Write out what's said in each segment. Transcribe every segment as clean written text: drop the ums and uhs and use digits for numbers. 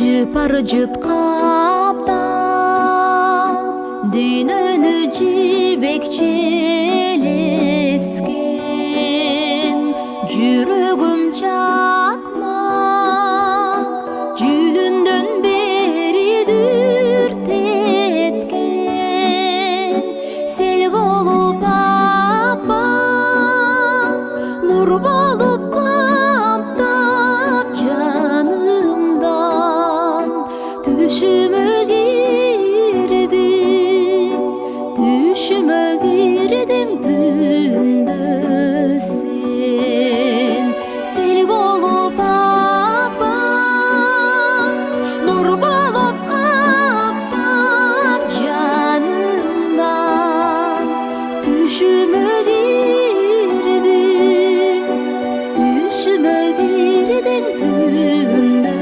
жыпар жыткаптап дүйнөнү жибекчелескен жүрөгүм чакмак жүлүндөн бери дүртеткен сел болуп аппак нур болуп каптап жанымдан түшүмө кирдиң түндө сен сел болуп аппак нур болуп каптап жанымдан түшүмө кирдиң түндө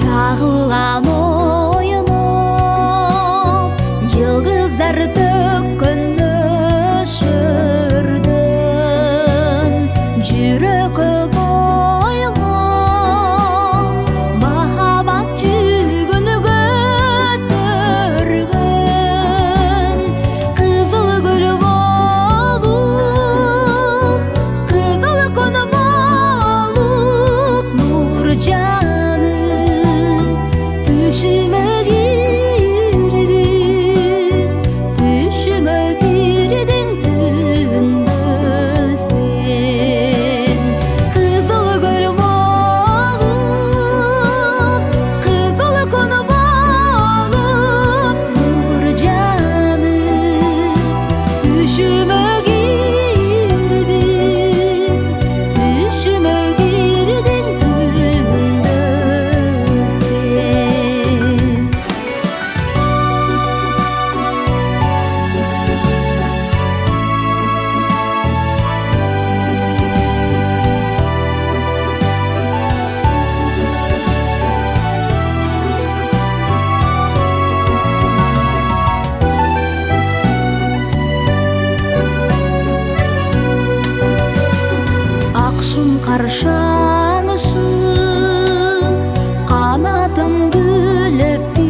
чагылган оюнуп жылдыздар төккөн нөшөрдөн жүрөккө бойлоп махабат жүгүн көтөргөн кызыл гүл болуп кызыл күн болуп нур түшүмө кирдиң түндө сен кызыл гүл болуп кызыл күн болуп нур жаным түшүмө кирдиң түндө акшым каршаңышым канатын күлөп